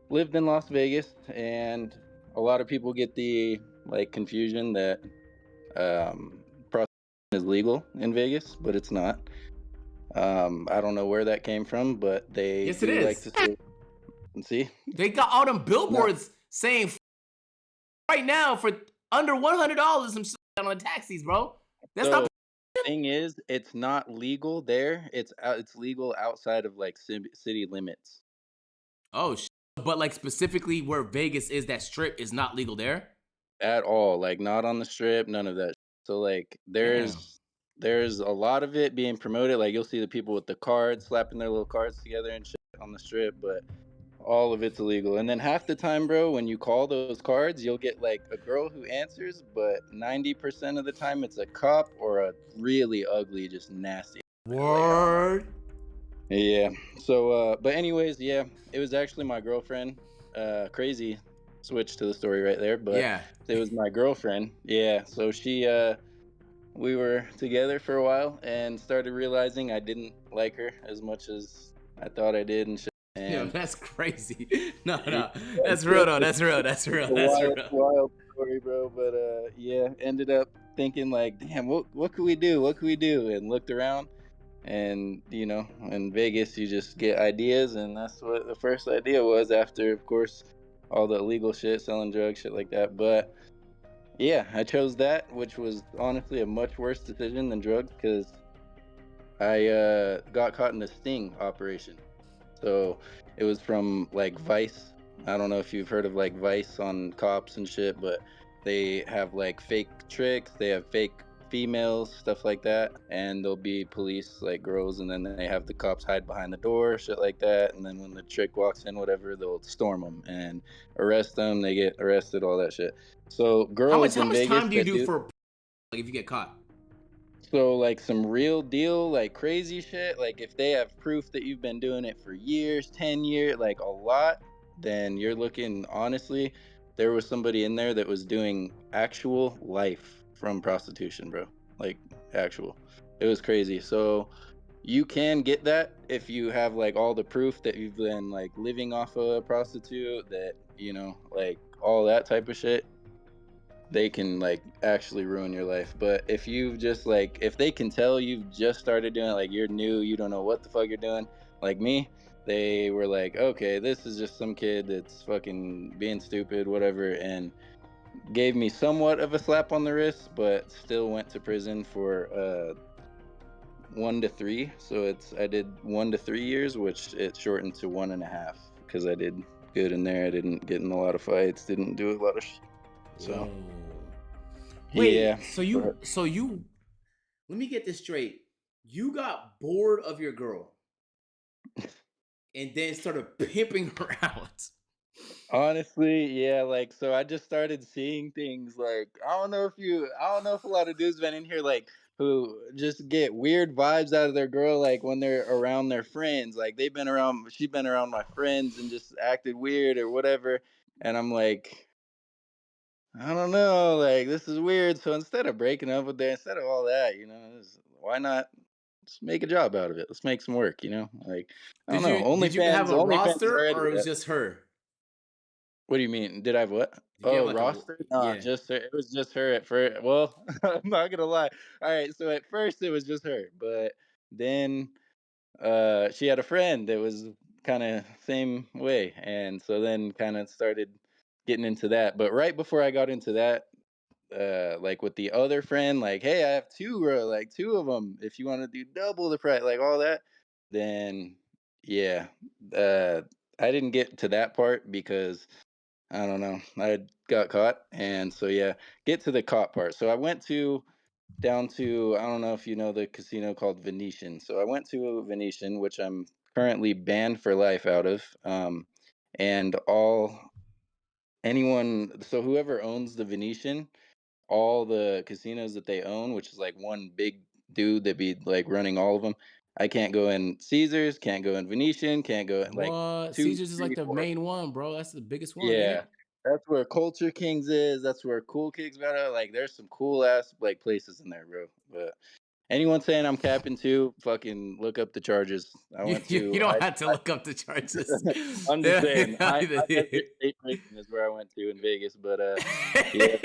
lived in Las Vegas, and a lot of people get the like confusion that prostitution is legal in Vegas, but it's not. I don't know where that came from, but they Yes, it do like is. to say and see. They got all them No, billboards saying right now for under $100 some on the taxis, bro. That's not. so thing is, it's not legal there. It's legal outside of like city limits Oh, but like specifically where Vegas is, that strip is not legal there. at all. Like not on the strip, none of that. So like Damn. there's a lot of it being promoted. Like you'll see the people with the cards slapping their little cards together and shit on the strip, but all of it's illegal. And then half the time, bro, when you call those cards, you'll get like a girl who answers, but 90% of the time it's a cop or a really ugly, just nasty. Like I don't know. Word. Yeah. So, but anyways, yeah, it was actually my girlfriend. Crazy switch to the story right there, but Yeah. it was my girlfriend. Yeah. So we were together for a while and started realizing I didn't like her as much as I thought I did and shit. Yo, And that's crazy. No, yeah, no, that's real though. it's That's real. That's real. a That's wild, real. wild story, bro. But yeah, ended up thinking like, damn, what could we do? What could we do? And looked around, and in Vegas, you just get ideas, and that's what the first idea was. After, of course, all the illegal shit, selling drugs, shit like that. But yeah, I chose that, which was honestly a much worse decision than drugs because I got caught in a sting operation. So it was from like Vice. I don't know if you've heard of like Vice on cops and shit, but they have like fake tricks, they have fake females, stuff like that, and there'll be police like girls, and then they have the cops hide behind the door, shit like that, and then when the trick walks in, whatever, they'll storm them and arrest them. They get arrested, all that shit. So How much? girls How in much Vegas time do you that do do for like if you get caught? so like some real deal, like crazy shit, like if they have proof that you've been doing it for years, 10 years, like a lot, then you're looking honestly, there was somebody in there that was doing actual life from prostitution, bro. Like actual. It was crazy. So you can get that if you have like all the proof that you've been like living off of a prostitute, that, like all that type of shit. They can like actually ruin your life. But if you've just like, if they can tell you've just started doing it, like you're new, you don't know what the fuck you're doing, like me, they were like, okay, this is just some kid that's fucking being stupid, whatever, and gave me somewhat of a slap on the wrist, but still went to prison for 1 to 3. So I did 1 to 3 years, which it shortened to 1.5 because I did good in there. I didn't get in a lot of fights, didn't do a lot of so Whoa. yeah. Wait. So you. Let me get this straight. You got bored of your girl and then started pimping her out. Honestly, yeah, like so I just started seeing things like I don't know if a lot of dudes been in here like who just get weird vibes out of their girl like when they're around their friends. Like she's been around my friends and just acted weird or whatever. And I'm like, I don't know, like this is weird. So instead of breaking up with her, instead of all that, why not just make a job out of it? Let's make some work, Like I don't Did know. you did you have a OnlyFans is roster already or it was that. just her? What do you mean? Did I have what? Did you have Oh, like a roster? Nah, yeah? just her. It was just her at first. Well, I'm not gonna lie. All right, so at first it was just her, but then she had a friend that was kind of same way, and so then kind of started getting into that. But right before I got into that, like with the other friend, like, hey, I have two, bro, like two of them. If you want to do double the price, like all that, then yeah, uh, I didn't get to that part because I don't know. I got caught, and so yeah, get to the caught part. So I went to down to I don't know if you know the casino called Venetian. So I went to Venetian, which I'm currently banned for life out of. And all anyone, so whoever owns the Venetian, all the casinos that they own, which is like one big dude that be like running all of them. I can't go in Caesars, can't go in Venetian, can't go in like What? two, Caesars is like three, the four. main one, bro. That's the biggest one, ain't Yeah, it? that's where Culture Kings is. That's where Cool Kings better. Like, there's some cool ass like places in there, bro. But Anyone saying I'm capping too, fucking look up the charges. I You, went you, to you don't have to look up the charges. I'm just saying, high desert state prison is where I went to in Vegas, but, yeah,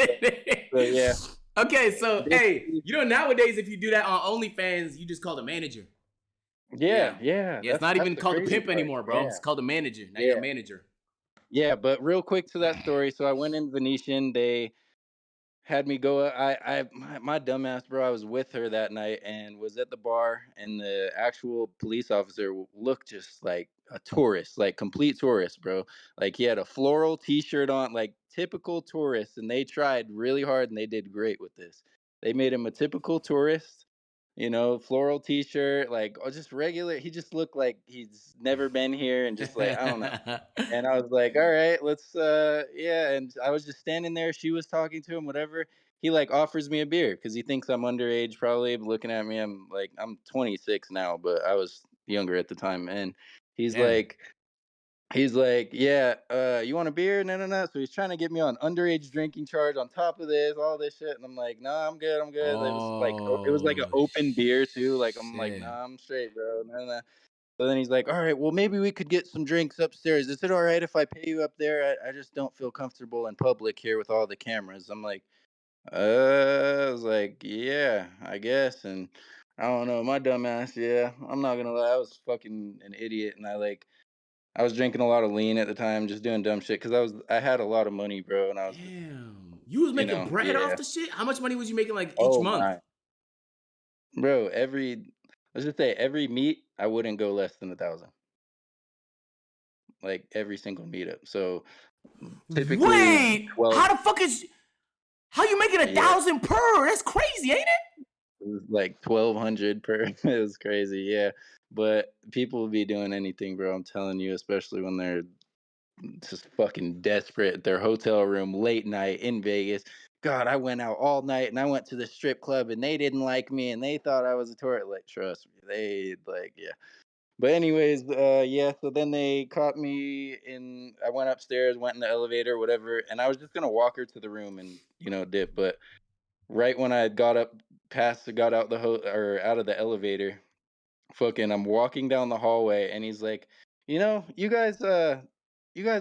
yeah, Okay, so hey, basically nowadays if you do that on OnlyFans, you just call the manager. yeah, Yeah. yeah, Yeah, it's not that's even the called the crazy pimp part. anymore, bro. It's Yeah, called the manager. Now you're a yeah, manager. yeah, but real quick to that story, so I went in Venetian, they had me go my dumbass, bro, I was with her that night and was at the bar, and the actual police officer looked just like a tourist, like complete tourist, bro. Like he had a floral t-shirt on, like typical tourist, and they tried really hard and they did great with this. They made him a typical tourist, floral t-shirt, like just regular. He just looked like he's never been here and just like I don't know. And I was like, "All right, let's yeah." And I was just standing there, she was talking to him, whatever. He like offers me a beer cuz he thinks I'm underage probably, looking at me. I'm 26 now, but I was younger at the time. And he's Damn. like he's like, "Yeah, you want a beer?" No, no, no. So he's trying to get me on underage drinking charge on top of this, all this shit, and I'm like, "No, I'm good. I'm good." It was like an Oh open beer too. Like I'm like, shit. "Nah, I'm straight, bro." No, no. So then he's like, "All right, well, maybe we could get some drinks upstairs. Is it all right if I pay you up there? I just don't feel comfortable in public here with all the cameras." I'm like, I was like, "Yeah, I guess." And I don't know, my dumb ass, yeah, I'm not gonna lie, I was fucking an idiot, and I was drinking a lot of lean at the time, just doing dumb shit because I had a lot of money, bro, and I was just, Damn. You was making bread off yeah. the shit? How much money was you making like each Oh month? my, bro, let's just say every meet, I wouldn't go less than 1,000, like every single meetup. So typically Wait, 12, how the fuck is how you making a yeah, thousand per? That's crazy, ain't it? it was like 1,200 per. It was crazy, yeah. But people will be doing anything, bro. I'm telling you, especially when they're just fucking desperate at their hotel room late night in Vegas. God, I went out all night and I went to the strip club and they didn't like me and they thought I was a tourist. Like, trust me, they like, yeah. But anyways, yeah. So then they caught me in. I went upstairs, went in the elevator, whatever, and I was just gonna walk her to the room and dip. But right when I got out or out of the elevator, fucking, I'm walking down the hallway, and he's like, you guys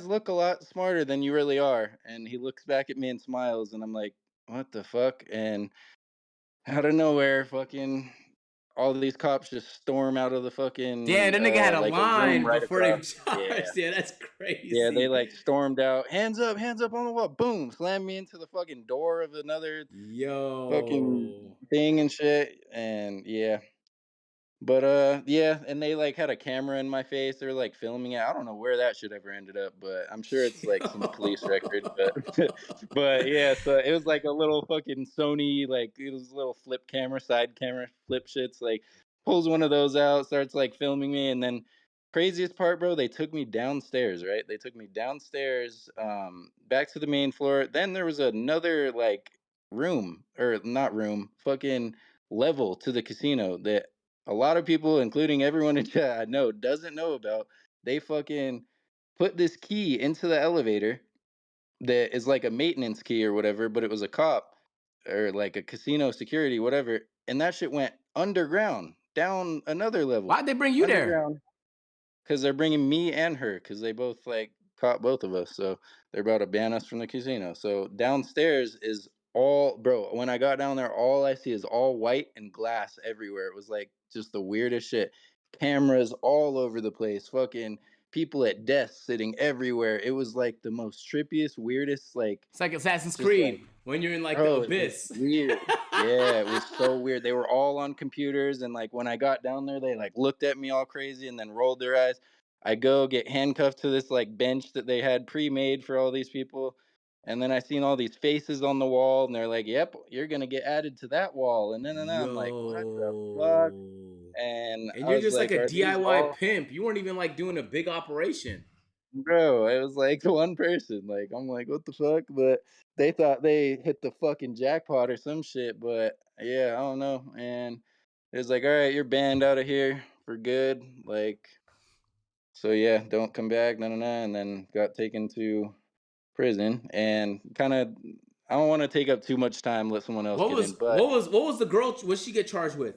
look a lot smarter than you really are. And he looks back at me and smiles, and I'm like, what the fuck? And out of nowhere, fucking, all these cops just storm out of the Damn, fucking that nigga had a like a room line right before they across. Yeah. charged. Yeah, that's Yeah, they crazy. like stormed out, hands up on the wall, boom, slammed me into the fucking door of another fucking Yo. thing and shit. And yeah, but, yeah, and they, like, had a camera in my face, they were, like, filming it. I don't know where that shit ever ended up, but I'm sure it's, like, some police record, but but, yeah, so it was, like, a little fucking Sony, like, it was a little flip camera, side camera flip shits, like, pulls one of those out, starts, like, filming me, and then craziest part, bro, they took me downstairs, right? They took me downstairs, back to the main floor, then there was another, like, room, or not room, fucking level to the casino that a lot of people, including everyone in chat I know, doesn't know about. They fucking put this key into the elevator that is like a maintenance key or whatever, but it was a cop or like a casino security, whatever. And that shit went underground, down another level, Why'd they bring you there? underground. Because they're bringing me and her, because they both like caught both of us, so they're about to ban us from the casino. So downstairs is all, bro. When I got down there, all I see is all white and glass everywhere. It was like just the weirdest shit. Cameras all over the place. Fucking people at desks sitting everywhere. It was like the most trippiest, weirdest, like It's like Assassin's just like Creed when you're in like the bro, it was abyss. weird. Yeah, it was so weird. They were all on computers, and like when I got down there, they like looked at me all crazy and then rolled their eyes. I go get handcuffed to this like bench that they had pre-made for all these people. And then I seen all these faces on the wall, and they're like, "Yep, you're gonna get added to that wall." And then I'm like, "What the fuck?" Yo. And And I you're was just like like, a "Are these DIY all?" pimp. You weren't even like doing a big operation. Bro, it was like one person. Like, I'm like, what the fuck? But they thought they hit the fucking jackpot or some shit. But yeah, I don't know. And it was like, all right, you're banned out of here for good. Like, so yeah, don't come back, no, no, no. And then got taken to prison and kind of, I don't want to take up too much time, let someone else What get was in. But what was what was the girl? What she get charged with?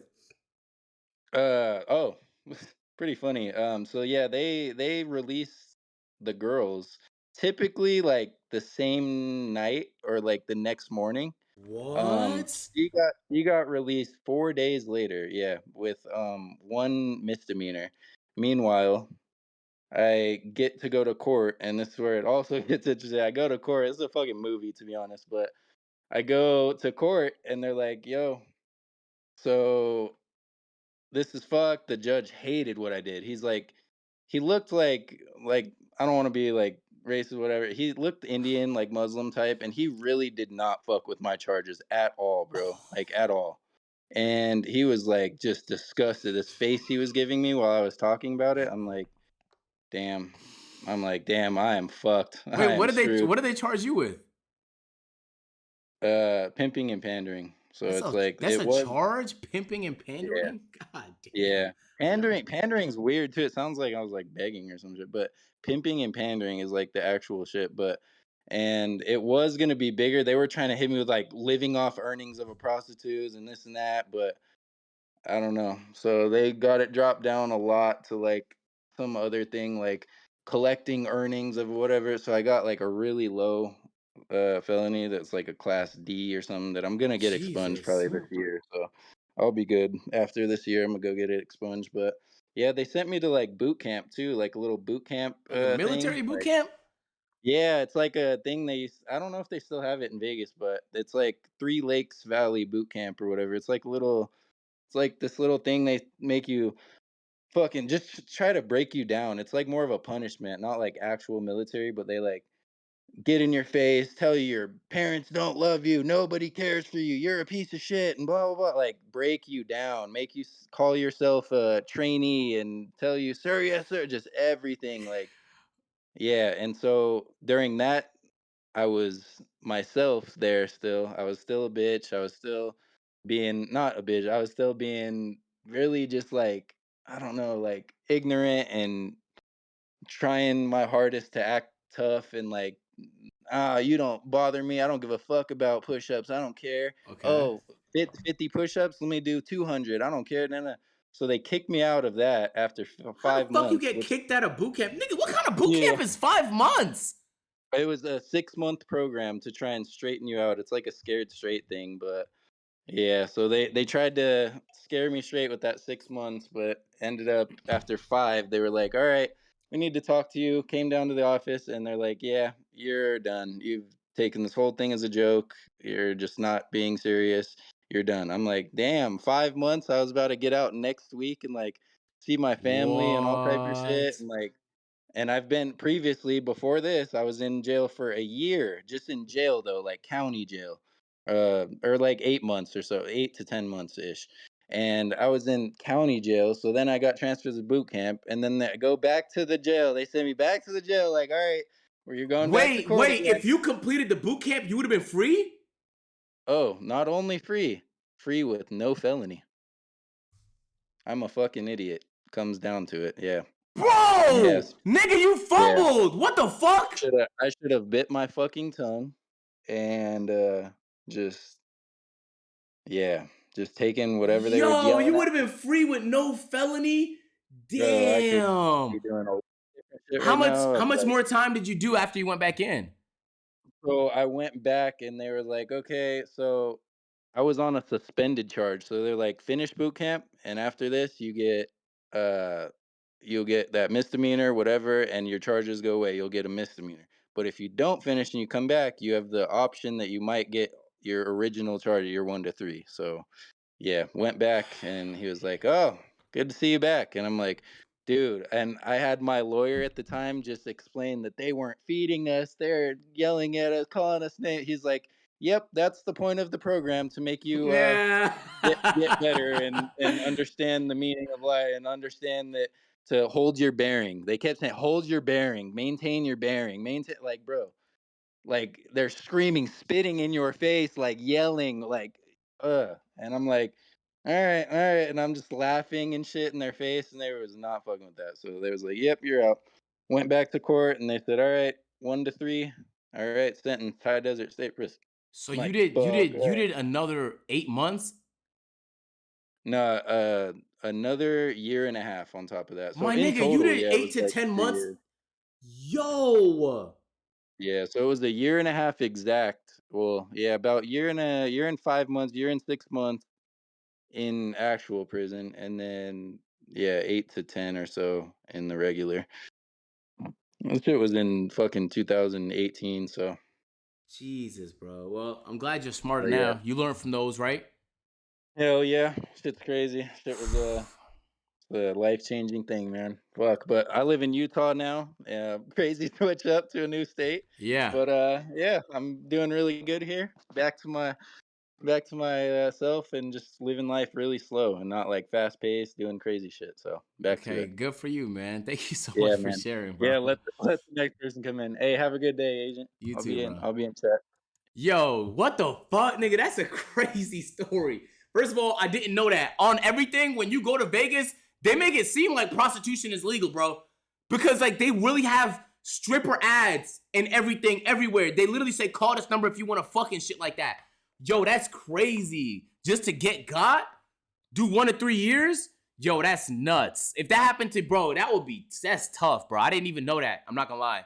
Oh, pretty funny. So yeah, they release the girls typically like the same night or like the next morning. What? She got released 4 days later, yeah, with one misdemeanor. Meanwhile, I get to go to court, and this is where it also gets interesting. I go to court. It's a fucking movie, to be honest, but I go to court, and they're like, "Yo, so this is fucked." The judge hated what I did. He's like, he looked like I don't want to be like racist, whatever. He looked Indian, like Muslim type, and he really did not fuck with my charges at all, bro. Like at all. And he was like just disgusted. This face he was giving me while I was talking about it, I'm like, damn. I'm like, damn, I am fucked. Wait, I am screwed. what did they charge you with? Pimping and pandering. So it's like That's it a was, charge? Pimping and yeah. pandering? God damn. Yeah. Pandering's weird too. It sounds like I was like begging or some shit, but pimping and pandering is like the actual shit. But and it was gonna be bigger. They were trying to hit me with like living off earnings of a prostitute and this and that, but I don't know. So they got it dropped down a lot to like some other thing, like collecting earnings of whatever. So I got like a really low felony that's like a class D or something that I'm gonna get expunged Jesus. probably this year. So I'll be good after this year. I'm gonna go get it expunged. But yeah, they sent me to like boot camp too, like a little boot camp Like a thing. military boot Like camp? yeah, it's like a thing I don't know if they still have it in Vegas, but it's like Three Lakes Valley boot camp or whatever. It's like this little thing they make you fucking just try to break you down. It's like more of a punishment, not like actual military, but they like get in your face, tell you your parents don't love you, nobody cares for you, you're a piece of shit, and blah blah blah. Like break you down, make you call yourself a trainee, and tell you, sir, yes, sir, just everything. Like yeah, and so during that, I was myself there still. I was still a bitch. I was still being not a bitch. I was still being really just like, I don't know, like ignorant and trying my hardest to act tough and like, you don't bother me. I don't give a fuck about push-ups. I don't care. Okay. Oh, 50 push-ups. Let me do 200. I don't care. No, no. So they kicked me out of that after How the five fuck you months, get which kicked out of boot camp? Nigga, what kind of boot yeah. camp is 5 months? It was a 6-month program to try and straighten you out. It's like a scared straight thing, but yeah, so they tried to scare me straight with that 6 months, but ended up after 5, they were like, "All right, we need to talk to you." Came down to the office and they're like, "Yeah, you're done. You've taken this whole thing as a joke. You're just not being serious. You're done." I'm like, "Damn, 5 months. I was about to get out next week and like see my family and all type of shit What? and like and I've been previously before this, I was in jail for a year, just in jail though, like county jail, or like 8 months or so, 8 to 10 months ish. And I was in county jail, so then I got transferred to boot camp, and then I go back to the jail. They send me back to the jail, like, all right, well, you're going back to court Wait. again. If you completed the boot camp, you would have been free? Oh, not only free, free with no felony. I'm a fucking idiot. Comes down to it, yeah. Bro! Yes, Nigga, you yeah. fumbled! What the fuck? I should have bit my fucking tongue and just yeah, just taking whatever they were Yo, you yelling would at have been me. free with no felony? Bro, I could Damn. be doing a lot of different shit right now. How I'd be much like, more time did you do after you went back in? so I went back and they were like, okay, so I was on a suspended charge. So they're like, finish boot camp, and after this, uh, you'll get that misdemeanor, whatever, and your charges go away. You'll get a misdemeanor. But if you don't finish and you come back, you have the option that you might get your original charge, your 1 to 3. So yeah, went back and he was like, "Oh, good to see you back." And I'm like, "Dude," and I had my lawyer at the time just explain that they weren't feeding us. They're yelling at us, calling us names. He's like, "Yep, that's the point of the program to make you Yeah. get better and understand the meaning of life and understand that to hold your bearing." They kept saying, "Hold your bearing, maintain." Like, bro, like they're screaming, spitting in your face, like yelling, like, and I'm like, all right, and I'm just laughing and shit in their face, and they was not fucking with that. So they was like, "Yep, you're out." Went back to court, and they said, "All right, 1 to 3, all right, sentence, High Desert State Prison." So I'm like, "Fuck." you did another 8 months? No, another year and a half on top of that. So My in nigga, you total, did yeah, it was 8 to 10 months. 3 years. Yo, Yeah, so it was a year and a half exact. Well, yeah, about year and 5 months, year and 6 months in actual prison, and then yeah, 8 to 10 or so in the regular. That shit was in fucking 2018. So Jesus, bro. Well, I'm glad you're smarter yeah, now. You learned from those, right? hell yeah, shit's crazy. Shit was a life changing thing, man. Fuck, but I live in Utah now. Crazy switch up to a new state, Yeah. but yeah, I'm doing really good here. Back to my self and just living life really slow and not like fast paced, doing crazy shit. So back to Okay, it. good for you, man. Thank you so much Yeah, for man. sharing, bro. Yeah, let the next person come in. Hey, have a good day, agent. You too, bro. I'll be in chat. Yo, what the fuck, nigga? That's a crazy story. First of all, I didn't know that. On everything, when you go to Vegas, they make it seem like prostitution is legal, bro. Because like they really have stripper ads and everything everywhere. They literally say call this number if you want to fucking shit like that. Yo, that's crazy. Just to get got? Do 1 to 3 years? Yo, that's nuts. If that happened to bro, that's tough, bro. I didn't even know that. I'm not gonna lie.